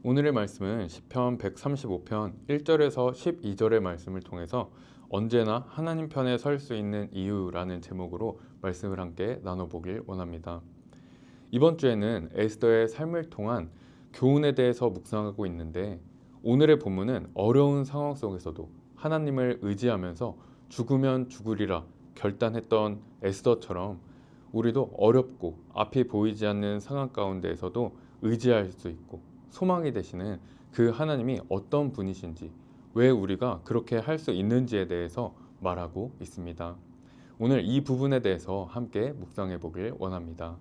오늘의 말씀은 시편 135편 1절에서 12절의 말씀을 통해서 언제나 하나님 편에 설 수 있는 이유라는 제목으로 말씀을 함께 나눠보길 원합니다. 이번 주에는 에스더의 삶을 통한 교훈에 대해서 묵상하고 있는데, 오늘의 본문은 어려운 상황 속에서도 하나님을 의지하면서 죽으면 죽으리라 결단했던 에스더처럼 우리도 어렵고 앞이 보이지 않는 상황 가운데에서도 의지할 수 있고 소망이 되시는 그 하나님이 어떤 분이신지, 왜 우리가 그렇게 할 수 있는지에 대해서 말하고 있습니다. 오늘 이 부분에 대해서 함께 묵상해 보길 원합니다.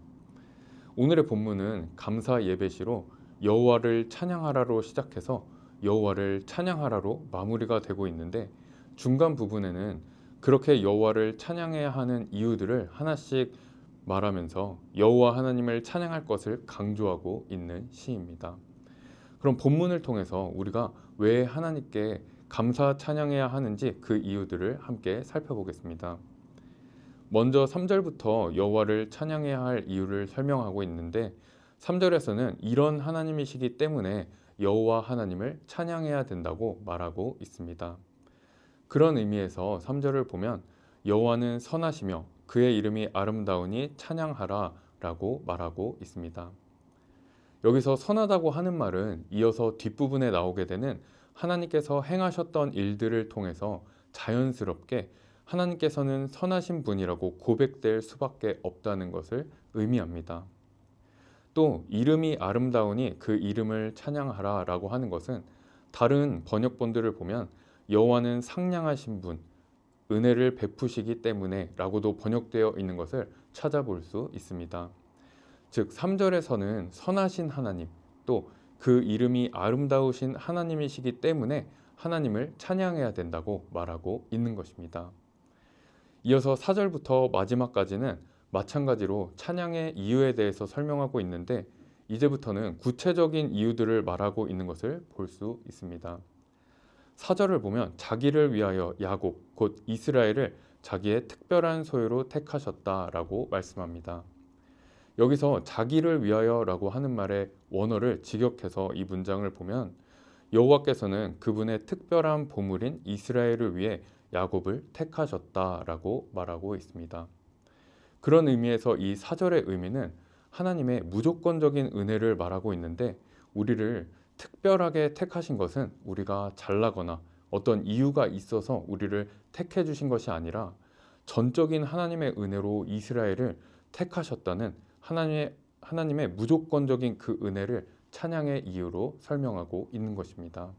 오늘의 본문은 감사 예배시로 여호와를 찬양하라로 시작해서 여호와를 찬양하라로 마무리가 되고 있는데, 중간 부분에는 그렇게 여호와를 찬양해야 하는 이유들을 하나씩 말하면서 여호와 하나님을 찬양할 것을 강조하고 있는 시입니다. 그럼 본문을 통해서 우리가 왜 하나님께 감사 찬양해야 하는지 그 이유들을 함께 살펴보겠습니다. 먼저 3절부터 여호와를 찬양해야 할 이유를 설명하고 있는데, 3절에서는 이런 하나님이시기 때문에 여호와 하나님을 찬양해야 된다고 말하고 있습니다. 그런 의미에서 3절을 보면 여호와는 선하시며 그의 이름이 아름다우니 찬양하라 라고 말하고 있습니다. 여기서 선하다고 하는 말은 이어서 뒷부분에 나오게 되는 하나님께서 행하셨던 일들을 통해서 자연스럽게 하나님께서는 선하신 분이라고 고백될 수밖에 없다는 것을 의미합니다. 또 이름이 아름다우니 그 이름을 찬양하라 라고 하는 것은 다른 번역본들을 보면 여호와는 상냥하신 분, 은혜를 베푸시기 때문에 라고도 번역되어 있는 것을 찾아볼 수 있습니다. 즉 3절에서는 선하신 하나님, 또 그 이름이 아름다우신 하나님이시기 때문에 하나님을 찬양해야 된다고 말하고 있는 것입니다. 이어서 4절부터 마지막까지는 마찬가지로 찬양의 이유에 대해서 설명하고 있는데, 이제부터는 구체적인 이유들을 말하고 있는 것을 볼 수 있습니다. 4절을 보면 자기를 위하여 야곱, 곧 이스라엘을 자기의 특별한 소유로 택하셨다라고 말씀합니다. 여기서 자기를 위하여라고 하는 말의 원어를 직역해서 이 문장을 보면 여호와께서는 그분의 특별한 보물인 이스라엘을 위해 야곱을 택하셨다라고 말하고 있습니다. 그런 의미에서 이 4절의 의미는 하나님의 무조건적인 은혜를 말하고 있는데, 우리를 특별하게 택하신 것은 우리가 잘나거나 어떤 이유가 있어서 우리를 택해 주신 것이 아니라 전적인 하나님의 은혜로 이스라엘을 택하셨다는 하나님의 무조건적인 그 은혜를 찬양의 이유로 설명하고 있는 것입니다.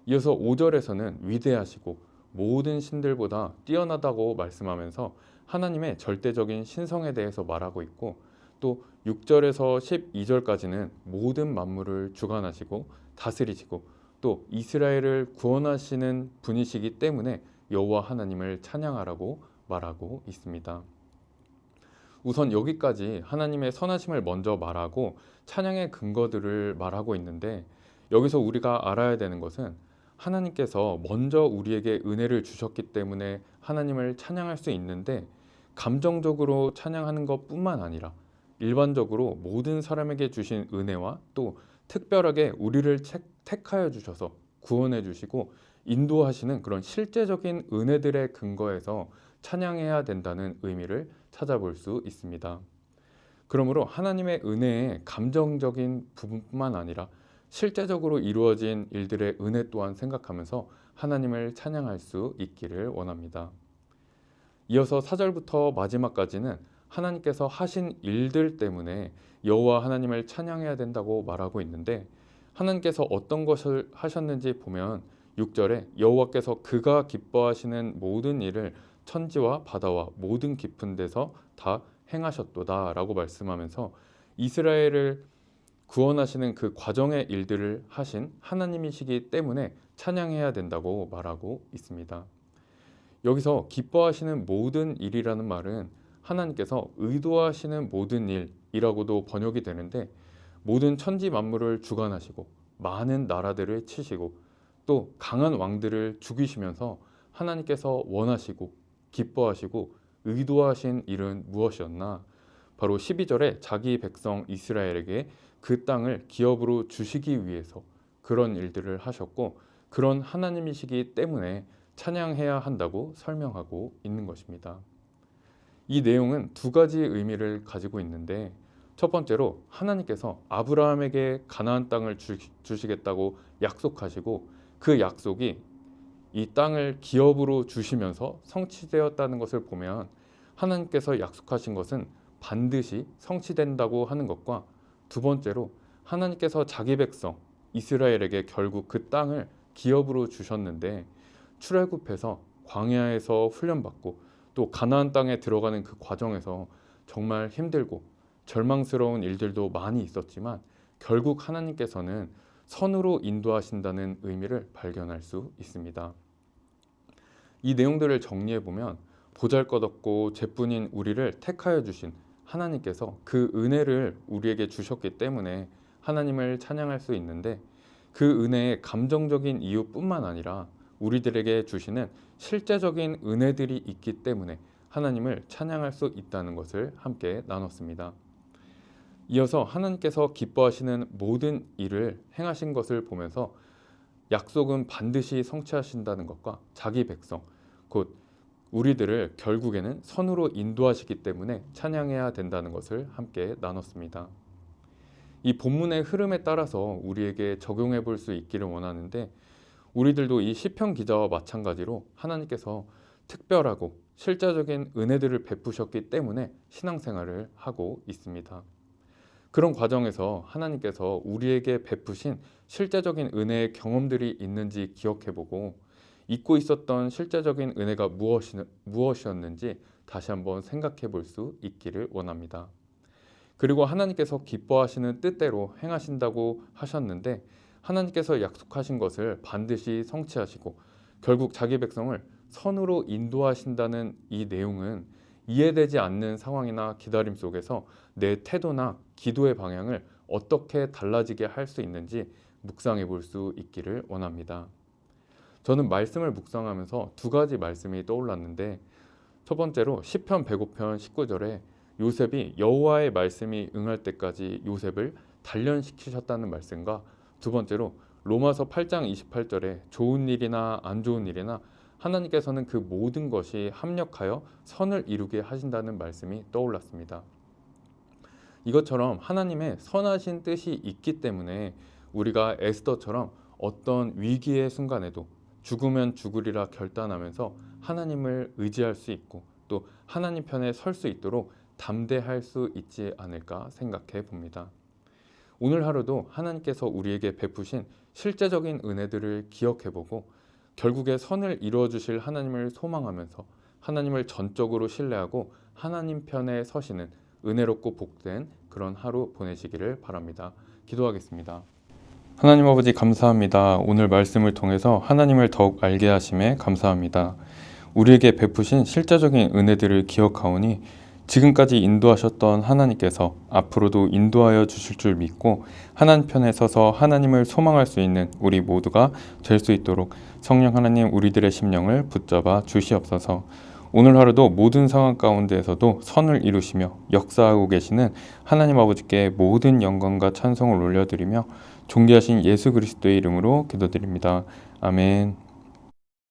이어서 5절에서는 위대하시고 모든 신들보다 뛰어나다고 말씀하면서 하나님의 절대적인 신성에 대해서 말하고 있고, 또 6절에서 12절까지는 모든 만물을 주관하시고 다스리시고 또 이스라엘을 구원하시는 분이시기 때문에 여호와 하나님을 찬양하라고 말하고 있습니다. 우선 여기까지 하나님의 선하심을 먼저 말하고 찬양의 근거들을 말하고 있는데, 여기서 우리가 알아야 되는 것은 하나님께서 먼저 우리에게 은혜를 주셨기 때문에 하나님을 찬양할 수 있는데, 감정적으로 찬양하는 것뿐만 아니라 일반적으로 모든 사람에게 주신 은혜와 또 특별하게 우리를 택하여 주셔서 구원해 주시고 인도하시는 그런 실제적인 은혜들의 근거에서 찬양해야 된다는 의미를 찾아볼 수 있습니다. 그러므로 하나님의 은혜의 감정적인 부분뿐만 아니라 실제적으로 이루어진 일들의 은혜 또한 생각하면서 하나님을 찬양할 수 있기를 원합니다. 이어서 4절부터 마지막까지는 하나님께서 하신 일들 때문에 여호와 하나님을 찬양해야 된다고 말하고 있는데, 하나님께서 어떤 것을 하셨는지 보면 6절에 여호와께서 그가 기뻐하시는 모든 일을 천지와 바다와 모든 깊은 데서 다 행하셨도다 라고 말씀하면서 이스라엘을 구원하시는 그 과정의 일들을 하신 하나님이시기 때문에 찬양해야 된다고 말하고 있습니다. 여기서 기뻐하시는 모든 일이라는 말은 하나님께서 의도하시는 모든 일이라고도 번역이 되는데, 모든 천지 만물을 주관하시고 많은 나라들을 치시고 또 강한 왕들을 죽이시면서 하나님께서 원하시고 기뻐하시고 의도하신 일은 무엇이었나? 바로 12절에 자기 백성 이스라엘에게 그 땅을 기업으로 주시기 위해서 그런 일들을 하셨고, 그런 하나님이시기 때문에 찬양해야 한다고 설명하고 있는 것입니다. 이 내용은 두 가지 의미를 가지고 있는데, 첫 번째로 하나님께서 아브라함에게 가나안 땅을 주시겠다고 약속하시고, 그 약속이 이 땅을 기업으로 주시면서 성취되었다는 것을 보면, 하나님께서 약속하신 것은 반드시 성취된다고 하는 것과, 두 번째로 하나님께서 자기 백성 이스라엘에게 결국 그 땅을 기업으로 주셨는데, 출애굽해서 광야에서 훈련받고 또 가나안 땅에 들어가는 그 과정에서 정말 힘들고 절망스러운 일들도 많이 있었지만, 결국 하나님께서는 선으로 인도하신다는 의미를 발견할 수 있습니다. 이 내용들을 정리해 보면, 보잘것없고 죄뿐인 우리를 택하여 주신 하나님께서 그 은혜를 우리에게 주셨기 때문에 하나님을 찬양할 수 있는데, 그 은혜의 감정적인 이유뿐만 아니라 우리들에게 주시는 실제적인 은혜들이 있기 때문에 하나님을 찬양할 수 있다는 것을 함께 나눴습니다. 이어서 하나님께서 기뻐하시는 모든 일을 행하신 것을 보면서, 약속은 반드시 성취하신다는 것과 자기 백성, 곧 우리들을 결국에는 선으로 인도하시기 때문에 찬양해야 된다는 것을 함께 나눴습니다. 이 본문의 흐름에 따라서 우리에게 적용해 볼 수 있기를 원하는데, 우리들도 이 시편 기자와 마찬가지로 하나님께서 특별하고 실제적인 은혜들을 베푸셨기 때문에 신앙생활을 하고 있습니다. 그런 과정에서 하나님께서 우리에게 베푸신 실제적인 은혜의 경험들이 있는지 기억해보고, 잊고 있었던 실제적인 은혜가 무엇이었는지 다시 한번 생각해 볼 수 있기를 원합니다. 그리고 하나님께서 기뻐하시는 뜻대로 행하신다고 하셨는데, 하나님께서 약속하신 것을 반드시 성취하시고 결국 자기 백성을 선으로 인도하신다는 이 내용은, 이해되지 않는 상황이나 기다림 속에서 내 태도나 기도의 방향을 어떻게 달라지게 할 수 있는지 묵상해 볼 수 있기를 원합니다. 저는 말씀을 묵상하면서 두 가지 말씀이 떠올랐는데, 첫 번째로 시편 105편 19절에 요셉이 여호와의 말씀이 응할 때까지 요셉을 단련시키셨다는 말씀과, 두 번째로 로마서 8장 28절에 좋은 일이나 안 좋은 일이나 하나님께서는 그 모든 것이 합력하여 선을 이루게 하신다는 말씀이 떠올랐습니다. 이것처럼 하나님의 선하신 뜻이 있기 때문에 우리가 에스더처럼 어떤 위기의 순간에도 죽으면 죽으리라 결단하면서 하나님을 의지할 수 있고, 또 하나님 편에 설 수 있도록 담대할 수 있지 않을까 생각해 봅니다. 오늘 하루도 하나님께서 우리에게 베푸신 실제적인 은혜들을 기억해보고, 결국에 선을 이루어 주실 하나님을 소망하면서 하나님을 전적으로 신뢰하고 하나님 편에 서시는 은혜롭고 복된 그런 하루 보내시기를 바랍니다. 기도하겠습니다. 하나님 아버지, 감사합니다. 오늘 말씀을 통해서 하나님을 더욱 알게 하심에 감사합니다. 우리에게 베푸신 실제적인 은혜들을 기억하오니, 지금까지 인도하셨던 하나님께서 앞으로도 인도하여 주실 줄 믿고 하나님 편에 서서 하나님을 소망할 수 있는 우리 모두가 될 수 있도록 성령 하나님, 우리들의 심령을 붙잡아 주시옵소서. 오늘 하루도 모든 상황 가운데에서도 선을 이루시며 역사하고 계시는 하나님 아버지께 모든 영광과 찬송을 올려드리며 존귀하신 예수 그리스도의 이름으로 기도드립니다. 아멘.